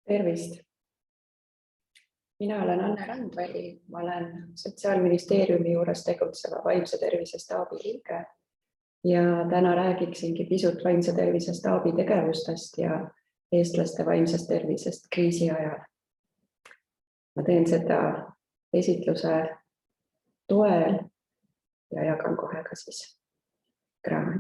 Tervist! Mina olen Anne Randväli, ma olen Sotsiaalministeeriumi juures tegutseva vaimse tervise staabi liige ja täna räägiksingi pisut vaimse tervise staabi tegevustest ja eestlaste vaimsest tervisest kriisi ajal. Ma teen seda esitluse toel ja jagan kohe ka siis ekraani.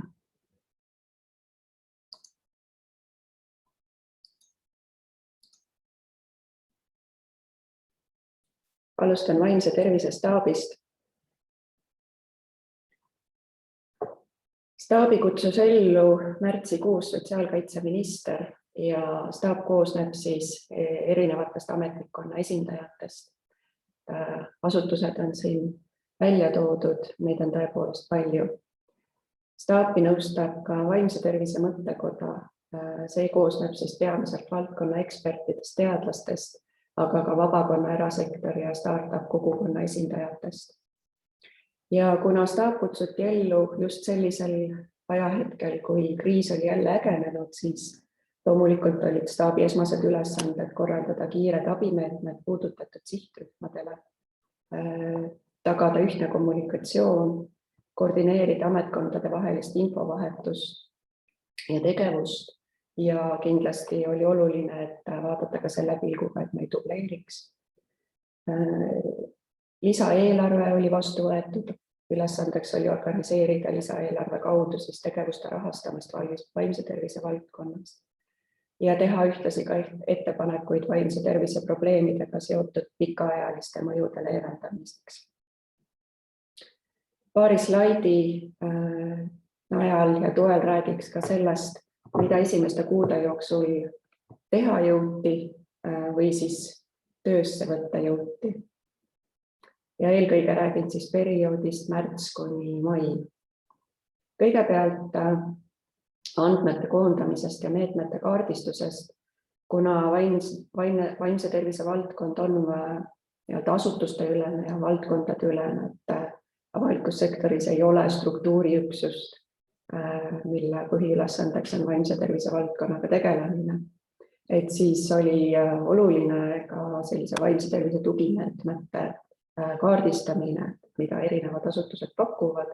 Alustan vaimse tervise staabist. Staabi kutsus ellu märtsikuus sotsiaalkaitseminister ja staap koosneb siis erinevatest ametnikkonna esindajatest. Asutused on siin välja toodud, neid on tõepoolest palju. Staapi nõustab ka vaimse tervise mõttekoda. See koosneb siis peamiselt valdkonna ekspertidest, teadlastest, aga ka vabakonna, erasektori ja startup kogukonna esindajatest. Ja kuna staap kutsuti ellu just sellisel ajahetkel, kui kriis oli jälle ägenenud, siis loomulikult olid staabi esmased ülesanded korraldada kiired abimeetmed puudutatud sihtrühmadele, tagada ühtne kommunikatsioon, koordineerida ametkondade vahelist infovahetust ja tegevust. Ja kindlasti oli oluline, et vaadata ka selle pilguga, et me ei dubleeriks. Lisaeelarve oli vastu võetud, ülesandeks oli organiseerida lisaeelarve kaudu siis tegevuste rahastamist vaimse tervise valdkonnas ja teha ühtlasi ka ettepanekuid vaimse tervise probleemidega seotud pikaajaliste mõjude leevendamiseks. Paari slaidi najal ja toel räägiks ka sellest, mida esimeste kuude jooksul teha jõuti või siis töösse võtta jõuti. Ja eelkõige räägin siis perioodist märts kuni mai. Kõigepealt andmete koondamisest ja meetmete kaardistusest, kuna vaimse tervise valdkond on asutuste ülene ja valdkondade ülene, et avalikus sektoris ei ole struktuuriüksust, mille põhiülesandeks on vaimse tervise valdkonnaga tegelemine. Et siis oli oluline ka sellise vaimse tervise tugimeetmete kaardistamine, mida erinevad asutused pakuvad,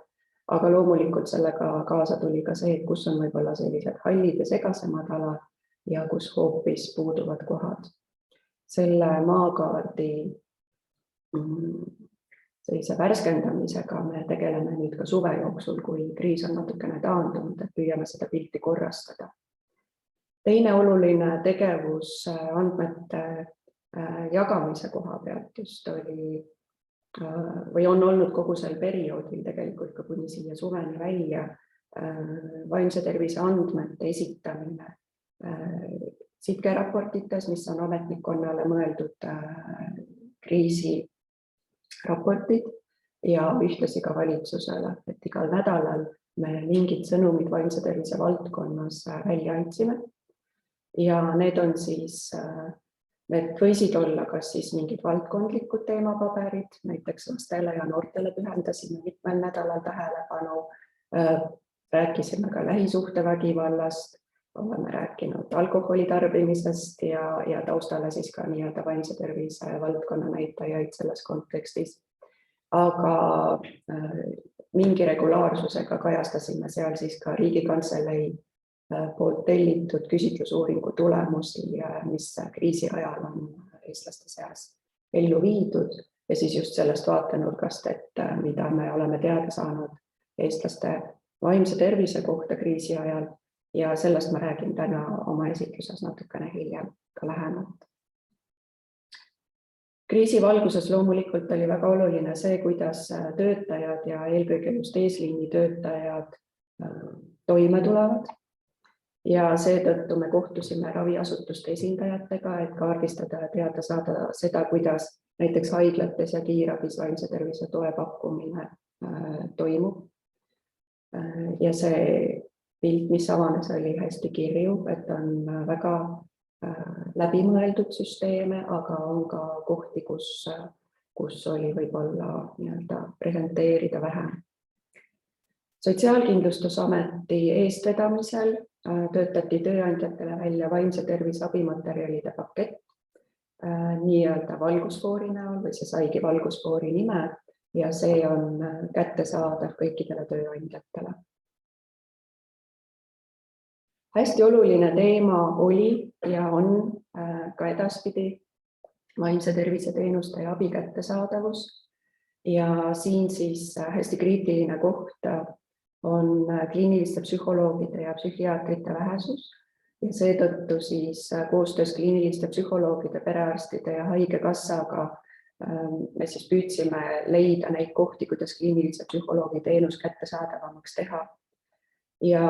aga loomulikult sellega kaasa tuli ka see, et kus on võib-olla sellised hallid ja segasemad alad ja kus hoopis puuduvad kohad. Selle maakaardi sellise värskendamisega me tegeleme nüüd ka suve jooksul, kui kriis on natukene taandunud, et püüame seda pilti korrastada. Teine oluline tegevus andmete jagamise koha pealt just oli või on olnud kogu sel perioodil tegelikult ka kuni siia suveni välja vaimse tervise andmete esitamine sitkeraportites, mis on ametnikkonnale mõeldud kriisi raportid ja ühtlasi ka valitsusele, et igal nädalal me mingid sõnumid vaimse tervise valdkonnas välja andsime. Ja need on siis, need võisid olla kas siis mingid valdkondlikud teemapaberid, näiteks lastele ja noortele pühendasime mitmel nädalal tähelepanu, rääkisime ka lähisuhtevägivallast, oleme rääkinud alkoholi tarbimisest ja taustale siis ka nii-öelda vaimse tervise valdkonna näitajaid selles kontekstis. Aga mingi regulaarsusega kajastasime seal siis ka Riigikantselei poolt tellitud küsitlusuuringu tulemusi, mis kriisi ajal on eestlaste seas ellu viidud ja siis just sellest vaatenurgast, et mida me oleme teada saanud eestlaste vaimse tervise kohta kriisi ajal. Ja sellest ma räägin täna oma esitluses natukene hiljem ka lähemalt. Kriisi valguses loomulikult oli väga oluline see, kuidas töötajad ja eelkõige just eesliini töötajad toime tulevad. Ja seetõttu me kohtusime raviasutuste esindajatega, et kaardistada ja teada saada seda, kuidas näiteks haiglates ja kiirabis vaimse tervise toe pakkumine toimub. Ja see pilt, mis avanes, oli hästi kirju, et on väga läbimõeldud süsteeme, aga on ka kohti, kus oli võib-olla presenteerida vähem. Sotsiaalkindlustusameti eestvedamisel töötati tööandjatele välja vaimse tervise abimaterjalide pakett, nii-öelda valgusfoori näol või see saigi valgusfoori nime ja see on kättesaadav kõikidele tööandjatele. Hästi oluline teema oli ja on ka edaspidi vaimse tervise teenuste ja abi kättesaadavus ja siin siis hästi kriitiline koht on kliiniliste psühholoogide ja psühhiaatrite vähesus ja seetõttu siis koostöös kliiniliste psühholoogide, perearstide ja haigekassaga me siis püüdsime leida neid kohti, kuidas kliinilise psühholoogi teenus kättesaadavamaks teha. Ja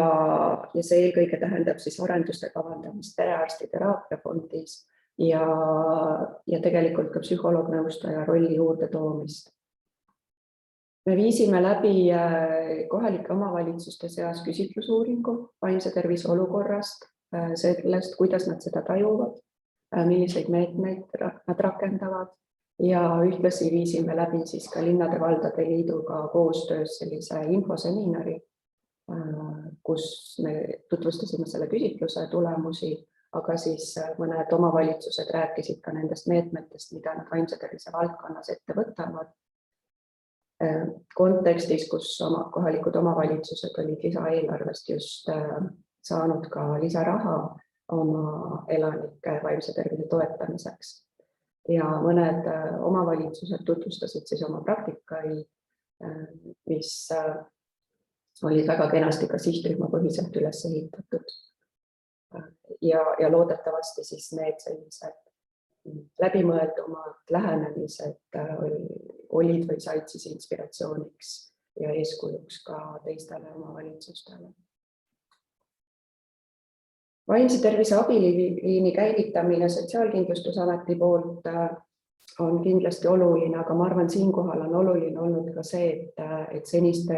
see eelkõige tähendab siis arenduste kavandamist perearsti teraapiafondis ja tegelikult ka psühholoog-nõustaja rolli juurde toomist. Me viisime läbi kohalike omavalitsuste seas küsitlusuuringu vaimse tervise olukorrast, sellest, kuidas nad seda tajuvad, milliseid meetmeid nad rakendavad ja ühtlasi viisime läbi siis ka Linnade Valdade Liiduga koostöös sellise infoseminari, kus me tutvustasime selle küsitluse tulemusi, aga siis mõned omavalitsused rääkisid ka nendest meetmetest, mida nad vaimse tervise valdkonnas ette võtavad. Kontekstis, kus kohalikud omavalitsused olid lisaeelarvest just saanud ka lisaraha oma elanike vaimse tervise toetamiseks. Ja mõned omavalitsused tutvustasid siis oma praktikaid, mis olid väga kenasti ka sihtrühmapõhiselt üles ehitatud. Ja loodetavasti siis need sellised läbimõeldumad lähenemised olid või said siis inspiratsiooniks ja eeskujuks ka teistele omavalitsustele. Vaimse tervise abiliini käivitamine Sotsiaalkindlustusameti poolt on kindlasti oluline, aga ma arvan, siinkohal on oluline olnud ka see, et seniste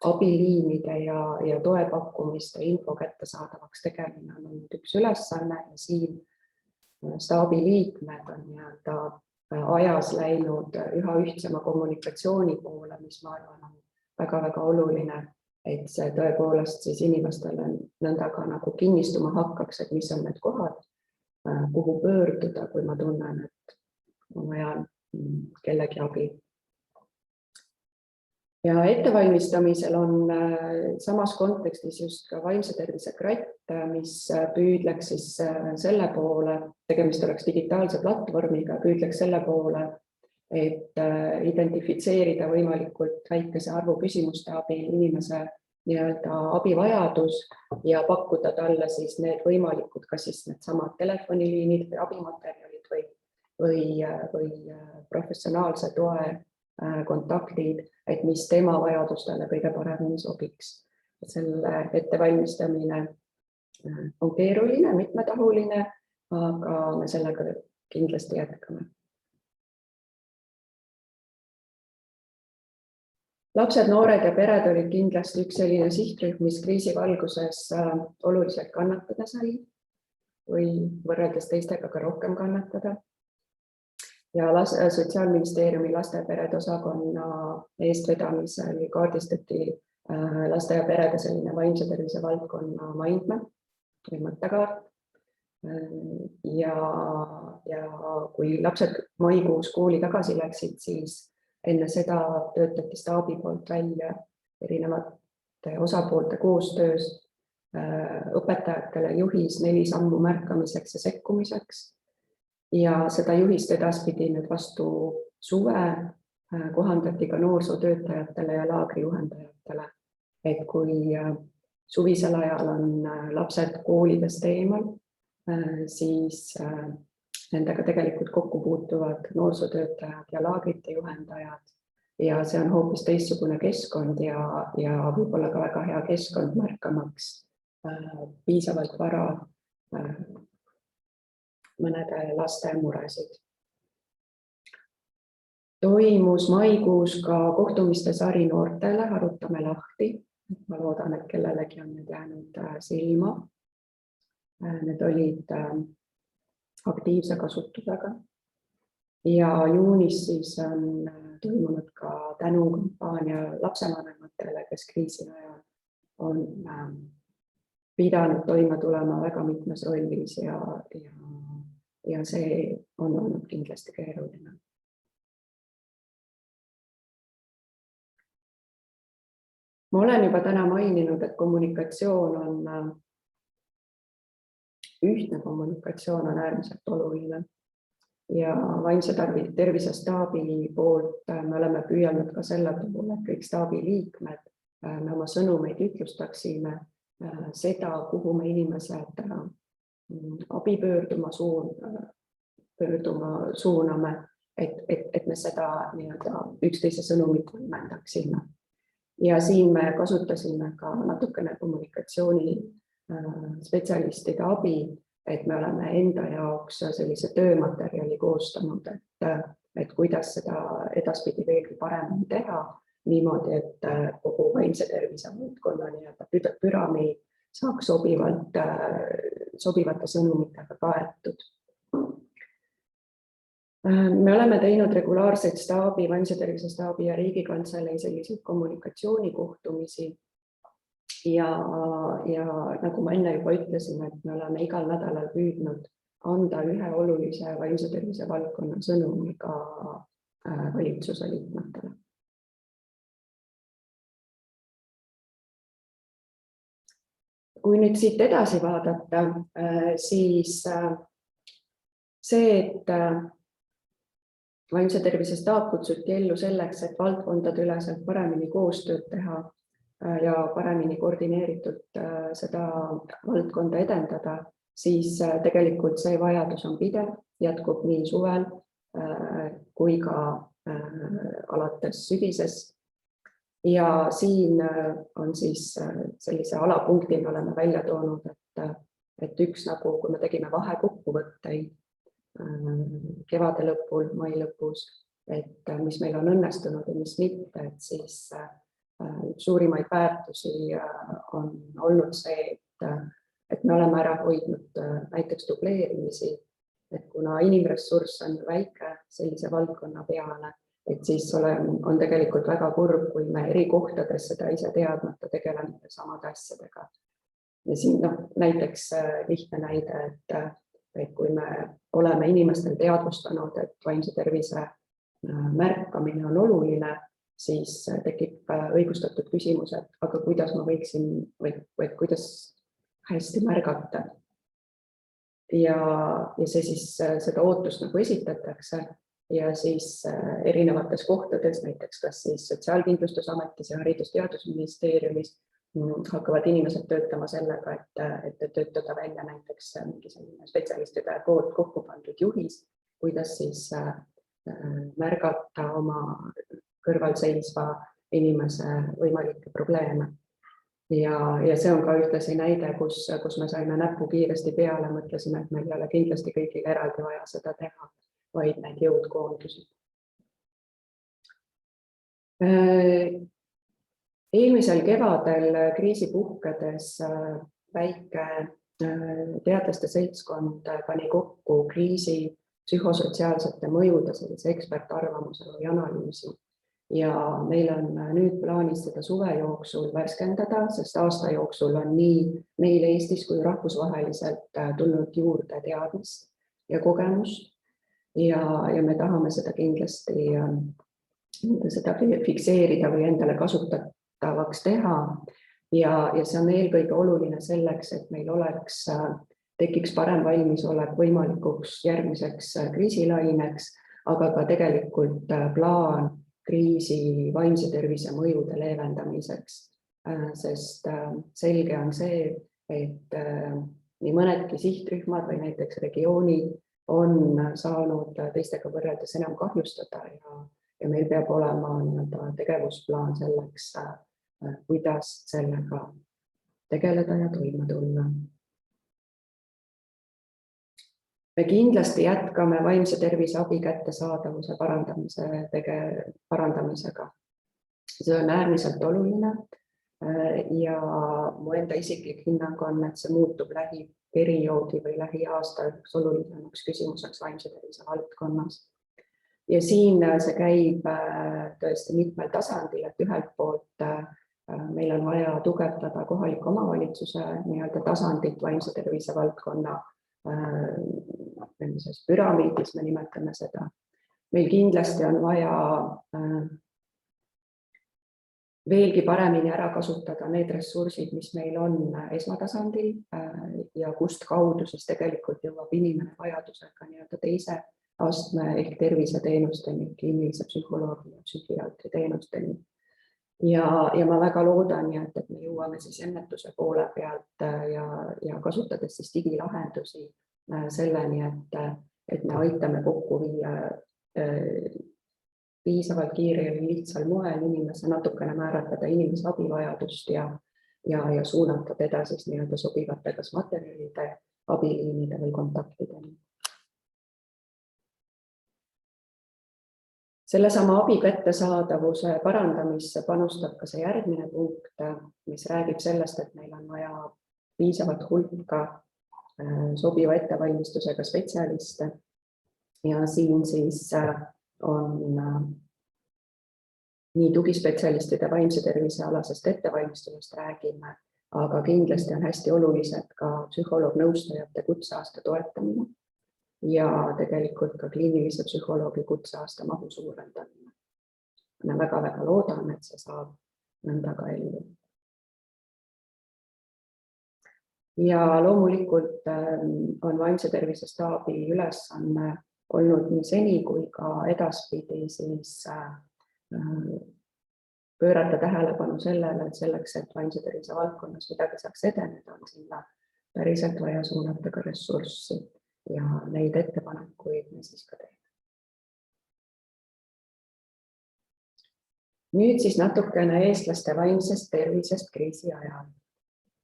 abiliinide ja toepakkumiste info kättesaadavaks tegemine on olnud üks ülesanne ja siin staabi liikmed on ajas läinud üha ühtsema kommunikatsiooni poole, mis ma arvan on väga-väga oluline, et see tõepoolest siis inimestele nõnda ka nagu kinnistuma hakkaks, et mis on need kohad, kuhu pöörduda, kui ma tunnen, et ma vajan kellegi abi. Ja ettevalmistamisel on samas kontekstis just ka vaimse tervise kratt, mis püüdleks siis selle poole, tegemist oleks digitaalse platvormiga, püüdleks selle poole, et identifitseerida võimalikult väikese arvu küsimuste abil inimese abivajadus ja pakkuda talle siis need võimalikud, kas siis need samad telefoniliinid või abimaterjalid või professionaalse toe kontaktid, et mis tema vajadustele kõige paremini sobiks. Selle ettevalmistamine on keeruline, mitmetahuline, aga me sellega kindlasti jätkame. Lapsed, noored ja pered olid kindlasti üks selline sihtrühm, mis kriisi valguses oluliselt kannatada sai või võrreldes teistega ka rohkem kannatada. Ja Sotsiaalministeeriumi laste ja perede osakonna eestvedamisel kaardistati laste ja perede selline vaimse tervise valdkonna mindmap või mõttekaart. Ja kui lapsed maikuus kooli tagasi läksid, siis enne seda töötati staabi poolt välja erinevate osapoolte koostöös õpetajatele juhis 4 sammu märkamiseks ja sekkumiseks. Ja seda juhist edaspidi nüüd vastu suve kohandati ka noorsootöötajatele ja laagrijuhendajatele, et kui suvisel ajal on lapsed koolidest eemal, siis nendega tegelikult kokku puutuvad noorsootöötajad ja laagrite juhendajad ja see on hoopis teistsugune keskkond ja võib-olla ka väga hea keskkond märkamaks piisavalt vara mõnede laste muresid. Toimus maikuus ka kohtumiste sari noortele, arutame lahti. Ma loodan, et kellelegi on nüüd jäänud silma. Need olid aktiivse kasutusega. Ja juunis siis on toimunud ka tänukampaania lapsevanematele, kes kriisi ajal on pidanud toime tulema väga mitmes rollis ja see on olnud kindlasti keeruline. Ma olen juba täna maininud, et ühtne kommunikatsioon on äärmiselt oluline ja vaimse tervise staabi poolt me oleme püüelnud ka selle puhul, et kõik staabi liikmed me oma sõnumeid ütlustaksime, seda, kuhu me inimesed abi pöörduma suuname, et me seda üksteise sõnumit võimendaksime. Ja siin me kasutasime ka natukene kommunikatsiooni spetsialistide abi, et me oleme enda jaoks sellise töömaterjali koostanud, et kuidas seda edaspidi veelgi paremini teha, niimoodi, et kogu vaimse tervise valdkonna püramiid saaks sobivate sõnumitega kaetud. Me oleme teinud regulaarseid vaimse tervise staabi ja Riigikantselei selliseid kommunikatsioonikohtumisi ja nagu ma enne juba ütlesin, et me oleme igal nädalal püüdnud anda ühe olulise vaimse tervise valdkonna sõnumi ka valitsuse liikmetele. Kui nüüd siit edasi vaadata, siis see, et vaimse tervise staap kutsuti ellu selleks, et valdkondade üleselt paremini koostööd teha ja paremini koordineeritult seda valdkonda edendada, siis tegelikult see vajadus on pidev, jätkub nii suvel kui ka alates sügisest. Ja siin on siis sellise alapunktina oleme välja toonud, et üks kui me tegime vahekokkuvõtteid kevade lõpul, mai lõpus, et mis meil on õnnestunud ja mis mitte, et siis suurimaid väärtusi on olnud see, et me oleme ära hoidnud näiteks dubleerimisi, et kuna inimressurss on väike sellise valdkonna peale, et siis on tegelikult väga kurb, kui me eri kohtades seda ise teadmata tegeleme samade asjadega. Ja siin näiteks lihtne näide, et kui me oleme inimestel teadvustanud, et vaimse tervise märkamine on oluline, siis tekib õigustatud küsimus, et aga kuidas ma võiksin või kuidas hästi märgata. Ja see siis seda ootust esitatakse ja siis erinevates kohtades, näiteks kas siis Sotsiaalkindlustusametis ja Haridus- ja Teadusministeeriumis hakkavad inimesed töötama sellega, et töötada välja näiteks mingi spetsialistide poolt kokku pandud juhis, kuidas siis märgata oma kõrvalseisva inimese võimalikke probleeme. Ja see on ka ühtlasi näide, kus me saime näppu kiiresti peale, mõtlesime, et meil ei ole kindlasti kõigile eraldi vaja seda teha, vaid need jõud koondusid. Eelmisel kevadel kriisi puhkedes väike teadlaste seltskond pani kokku kriisi psühhosotsiaalsete mõjude sellise ekspertarvamuse või analüüsi. Ja meil on nüüd plaanis seda suve jooksul värskendada, sest aasta jooksul on nii meil Eestis kui rahvusvaheliselt tulnud juurde teadmist ja kogemust. Ja me tahame seda kindlasti fikseerida või endale kasutatavaks teha. Ja see on eelkõige oluline selleks, et meil tekiks parem valmisolek võimalikuks järgmiseks kriisilaineks, aga ka tegelikult plaan kriisi vaimse tervise mõjude leevendamiseks, sest selge on see, et nii mõnedki sihtrühmad või näiteks regioonid on saanud teistega võrreldes enam kahjustada ja meil peab olema tegevusplaan selleks, kuidas sellega tegeleda ja toime tulla. Me kindlasti jätkame vaimse tervise abi kättesaadavuse parandamisega. See on äärmiselt oluline ja mu enda isiklik hinnang on, et see muutub lähiperioodi või lähiaasta üks olulisemaks küsimuseks vaimse tervise valdkonnas. Ja siin see käib tõesti mitmel tasandil, et ühelt poolt meil on vaja tugevdada kohaliku omavalitsuse tasandit vaimse tervise valdkonna püramiidis me nimetame seda. Meil kindlasti on vaja veelgi paremini ära kasutada need ressursid, mis meil on esmatasandil ja kust kaudu siis tegelikult jõuab inimene vajadusega nii-öelda teise astme ehk terviseteenusteni, kliinilise psühholoogi ja psühhiaatri teenusteni. Ja ma väga loodan, et me jõuame siis ennetuse poole pealt ja kasutades siis digilahendusi selleni, et me aitame kokku viia piisavalt kiirel ja lihtsal moel inimese natukene määratleda inimese abivajadust ja suunata teda siis nii-öelda sobivate kas materjalide, abiliinide või kontaktideni. Sellesama abi kättesaadavuse parandamisse panustab ka see järgmine punkt, mis räägib sellest, et meil on vaja piisavat hulka sobiva ettevalmistusega spetsialiste ja siin siis on nii tugispetsialistide vaimse tervise alasest ettevalmistusest räägime, aga kindlasti on hästi olulised ka psühholoog-nõustajate kutseaasta toetamine ja tegelikult ka kliinilise psühholoogi kutseaasta mahu suurendamine. Ma väga-väga loodan, et see saab nõnda ka ellu. Ja loomulikult on vaimse tervise staabi ülesanne olnud nii seni kui ka edaspidi siis pöörata tähelepanu sellele, et selleks, et vaimse tervise valdkonnas midagi saaks edeneda, on sinna päriselt vaja suunata ka ressurssi ja neid ettepanekuid me siis ka teeme. Nüüd siis natukene eestlaste vaimsest tervisest kriisi ajal.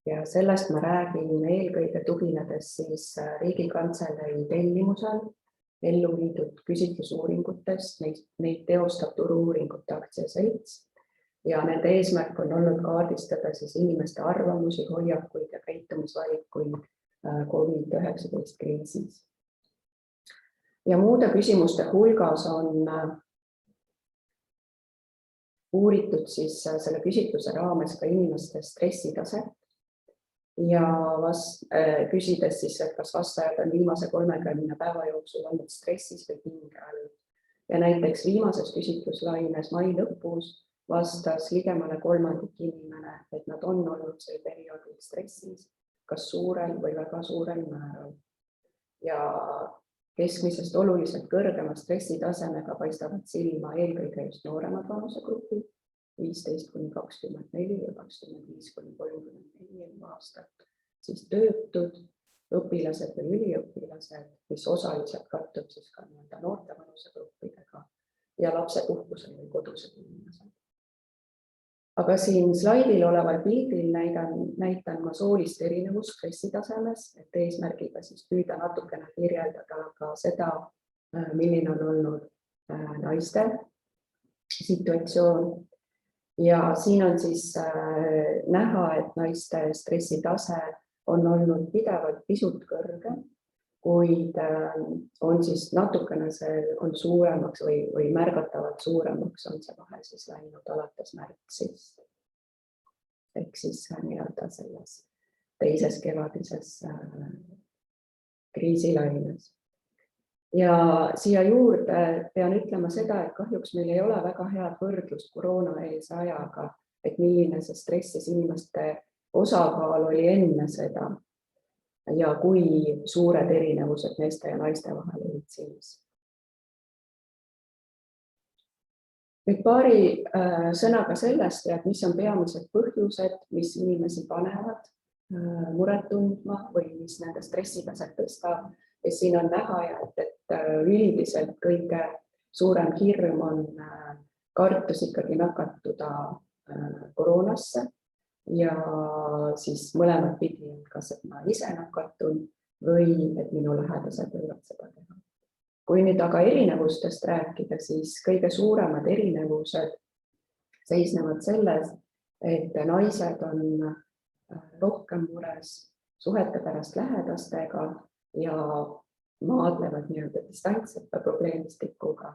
Ja sellest ma räägin eelkõige tuginedes siis Riigikantselei tellimusel ellu viidud küsitlusuuringutest, neid teostab Turu-uuringute aktsiaselts ja nende eesmärk on olnud kaardistada siis inimeste arvamusi, hoiakuid ja käitumisvalikuid COVID-19 kriisis. Ja muude küsimuste hulgas on uuritud siis selle küsitluse raames ka inimeste stressitaset ja küsides siis, et kas vastajad on viimase 30 päeva jooksul olnud stressis või pinge all. Ja näiteks viimases küsitluslaines mai lõpus vastas ligemale kolmandik inimene, et nad on olnud sel perioodil stressis, kas suurel või väga suurel määral. Ja keskmisest oluliselt kõrgema stressitasemega paistavad silma eelkõige just nooremad vanusegrupid, 15–24 ja 25–34 aastat, siis töötud, õpilased või üliõpilased, mis osaliselt kattub siis ka noorte vanusegruppidega ja lapsepuhkusel või kodused inimesed. Aga siin slaidil oleval pildil näitan ma soolist erinevust stressitasemes, et eesmärgiga siis püüda natukene kirjeldada ka seda, milline on olnud naiste situatsioon. Ja siin on siis näha, et naiste stressitase on olnud pidevalt pisut kõrgem, kuid on siis natukene see on suuremaks või märgatavalt suuremaks on see vahe siis läinud alates märtsist. Ehk siis nii-öelda selles teises kevadises kriisilaines. Ja siia juurde pean ütlema seda, et kahjuks meil ei ole väga head võrdlust koroonaeelse ajaga, et milline see stressis inimeste osakaal oli enne seda ja kui suured erinevused meeste ja naiste vahel olid siis. Nüüd paari sõnaga sellest, et mis on peamised põhjused, mis inimesi panevad muret tundma või mis nende stressitaset tõstab. Ja siin on näha, et üldiselt kõige suurem hirm on kartus ikkagi nakatuda koroonasse ja siis mõlemad pidi, kas et ma ise nakatun või et minu lähedased võivad seda teha. Kui nüüd aga erinevustest rääkida, siis kõige suuremad erinevused seisnevad selles, et naised on rohkem mures suhete pärast lähedastega ja maadlevad nii-öelda distantsõppe probleemistikuga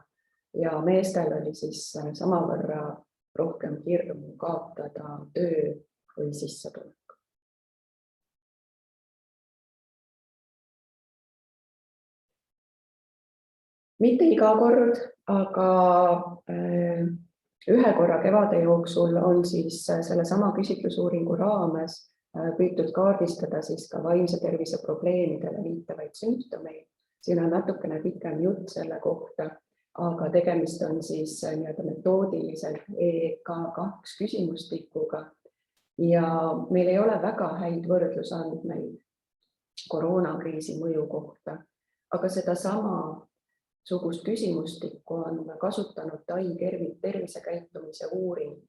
ja meestel oli siis samavõrra rohkem hirmu kaotada töö või sissetulek. mitte iga kord, aga ühe korra kevade jooksul on siis sellesama küsitlusuuringu raames püütud kaardistada siis ka vaimse tervise probleemidele viitavaid sümptomeid. Siin on natukene pikem jutt selle kohta, aga tegemist on siis metoodiliselt EK2 küsimustikuga ja meil ei ole väga häid võrdlusandmeid koroonakriisi mõju kohta, aga sedasama sugust küsimustikku on kasutanud Tai tervisekäitumise uuring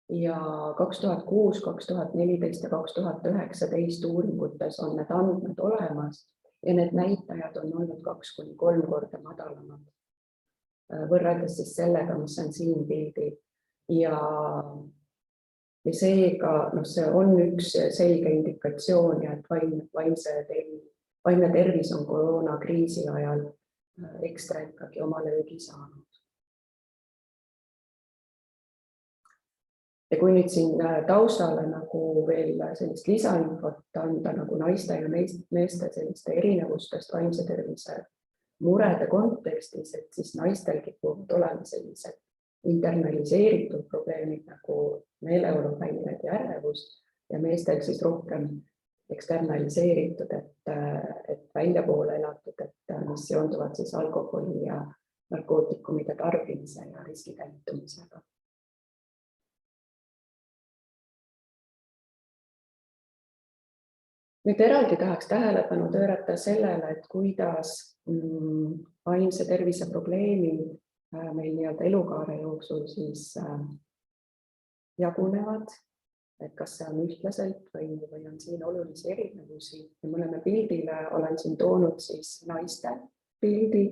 ja 2006, 2014 ja 2019 uuringutes on need andmed olemas ja need näitajad on olnud 2–3 korda madalamad võrreldes siis sellega, mis on siin pildil ja seega see on üks selge indikatsioon, et vaimne tervis on koroonakriisi ajal ekstra ikkagi oma löögi saanud. Ja kui nüüd siin taustale nagu veel sellist lisainfot anda nagu naiste ja meeste selliste erinevustest vaimse tervise murede kontekstis, et siis naistel kipuvad olema sellised internaliseeritud probleemid nagu meeleoluhäired ja ärevus ja meestel siis rohkem eksternaliseeritud, et väljapoole elatud, et mis seonduvad siis alkoholi ja narkootikumide tarbimise ja riskikäitumisega. Nüüd eraldi tahaks tähelepanu pöörata sellele, et kuidas vaimse tervise probleemid meil nii-öelda elukaare jooksul siis jagunevad, et kas see on ühtlaselt või on siin olulisi erinevusi. Ja mõleme pildile olen siin toonud siis naiste pildi,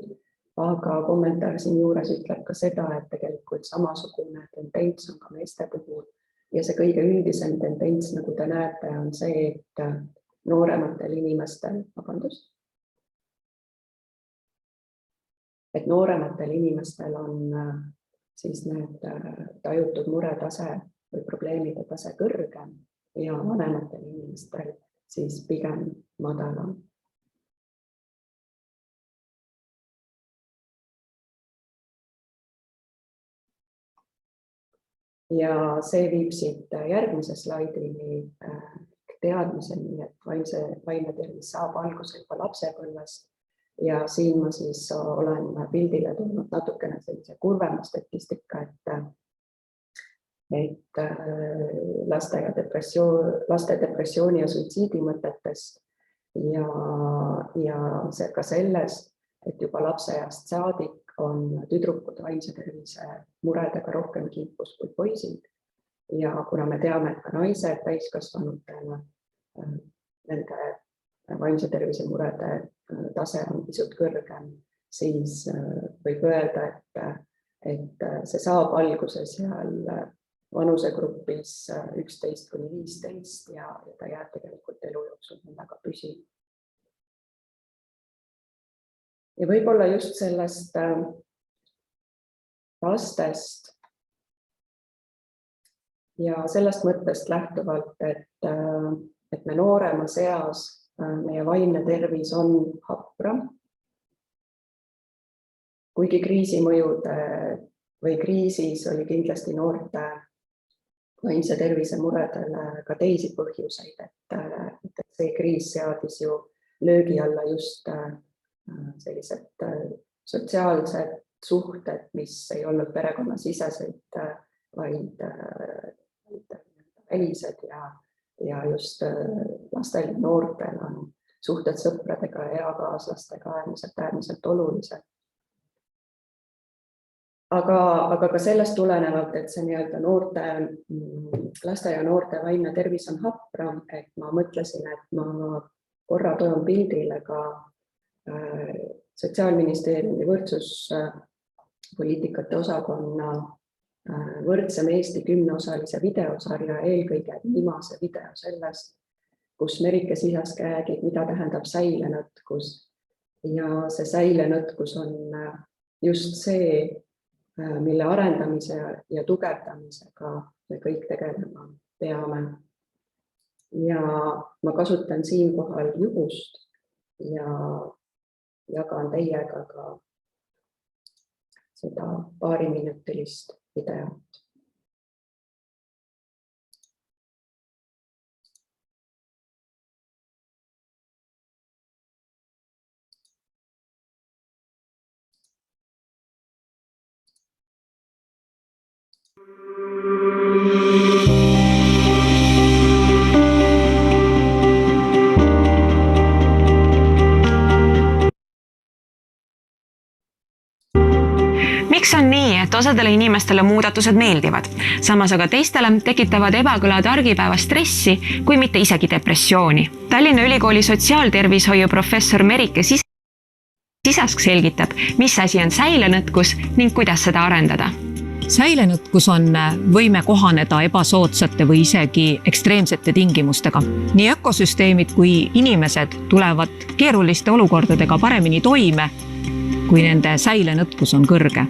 aga kommentaar siin juures ütleb ka seda, et tegelikult samasugune tendents on ka meeste puhul. Ja see kõige üldisem tendents, nagu te näete, on see, et noorematel inimestel, et noorematel inimestel on siis need tajutud muretase või probleemide tase kõrgem ja vanematel inimestel siis pigem madalam. Ja see viib siit järgmise slaidini teadmiseni, et vaimne tervis saab alguse juba lapsepõlvest ja siin ma siis olen pildile tulnud natukene sellise kurvema statistika, et laste depressiooni ja suitsiidimõtetest ja ka sellest, et juba lapseeast saadik on tüdrukud vaimse tervise muredega rohkem kimpus kui poisid. Ja kuna me teame, et ka naised täiskasvanutena nende vaimse tervise murede tase on pisut kõrgem, siis võib öelda, et see saab alguse seal vanusegrupis 11–15 ja ta jääb tegelikult elu jooksul väga püsima. Ja võib-olla just sellest lastest ja sellest mõttest lähtuvalt, et me nooremas eas meie vaimne tervis on hapram. Kuigi kriisimõjude või kriisis oli kindlasti noorte vaimse tervise muredele ka teisi põhjuseid, et see kriis seadis ju löögi alla just sellised sotsiaalsed suhted, mis ei olnud perekonnasisesed, vaid välised ja just lastel ja noortel on suhted sõpradega ja eakaaslastega äärmiselt olulised. Aga ka sellest tulenevalt, et see nii-öelda laste ja noorte vaimne tervis on hapram, et ma mõtlesin, et ma korra toon pildile ka Sotsiaalministeeriumi võrdsuspoliitikate osakonna võrdsem Eesti 10-osalise videosarja, eelkõige viimase video sellest, kus Merike Sisask räägib, mida tähendab säilenõtkus. Ja see säilenõtkus on just see, mille arendamise ja tugevdamisega me kõik tegelema peame. Ja ma kasutan siinkohal juhust ja jagan teiega ka seda paariminutilist videot. Miks on nii, et osadele inimestele muudatused meeldivad, samas aga teistele tekitavad ebakõlad argipäeva stressi, kui mitte isegi depressiooni? Tallinna Ülikooli sotsiaaltervishoiu professor Merike Sisask selgitab, mis asi on säilenõtkus ning kuidas seda arendada. Säilenõtkus on võime kohaneda ebasoodsate või isegi ekstreemsete tingimustega. Nii ökosüsteemid kui inimesed tulevad keeruliste olukordadega paremini toime, kui nende säilenõtkus on kõrge.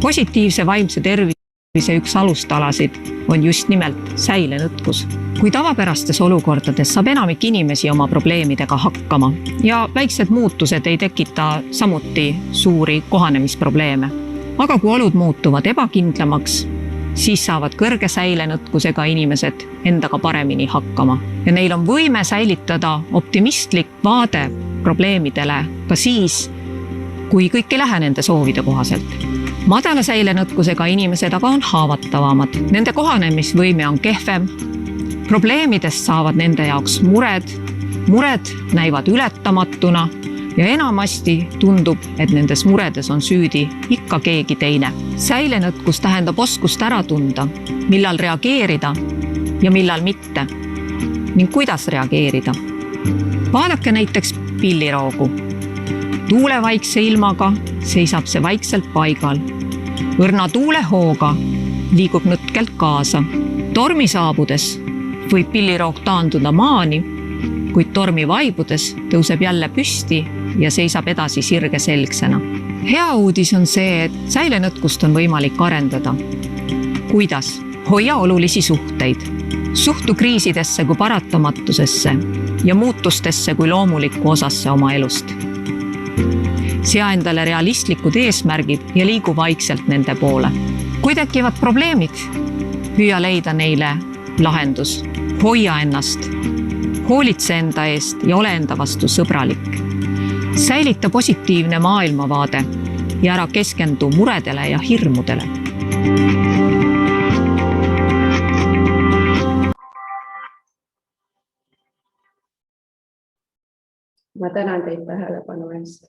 Positiivse vaimse tervise üks alustalasid on just nimelt säilenõtkus. Kui tavapärastes olukordades saab enamik inimesi oma probleemidega hakkama ja väiksed muutused ei tekita samuti suuri kohanemisprobleeme. Aga kui olud muutuvad ebakindlamaks, siis saavad kõrge säilenõtkusega inimesed endaga paremini hakkama. Ja neil on võime säilitada optimistlik vaade probleemidele ka siis, kui kõik ei lähe nende soovide kohaselt. Madala säilenõtkusega inimesed aga on haavatavamad. Nende kohanemisvõime on kehvem. Probleemidest saavad nende jaoks mured. Mured näivad ületamatuna ja enamasti tundub, et nendes muredes on süüdi ikka keegi teine. Säilenõtkus tähendab oskust ära tunda, millal reageerida ja millal mitte. Ning kuidas reageerida? Vaadake näiteks pilliroogu. Tuulevaikse ilmaga seisab see vaikselt paigal. Õrna tuulehooga liigub nõtkelt kaasa. Tormi saabudes võib pilliroog taanduda maani, kuid tormi vaibudes tõuseb jälle püsti ja seisab edasi sirgeselgsena. Hea uudis on see, et säilenõtkust on võimalik arendada. Kuidas? Hoia olulisi suhteid. Suhtu kriisidesse kui paratamatusesse ja muutustesse kui loomulikku osasse oma elust. Sea endale realistlikud eesmärgid ja liigu vaikselt nende poole. Kui tekivad probleemid, püüa leida neile lahendus. Hoia ennast, hoolitse enda eest ja ole enda vastu sõbralik. Säilita positiivne maailmavaade ja ära keskendu muredele ja hirmudele. Ma tänan teid tähelepanu eest.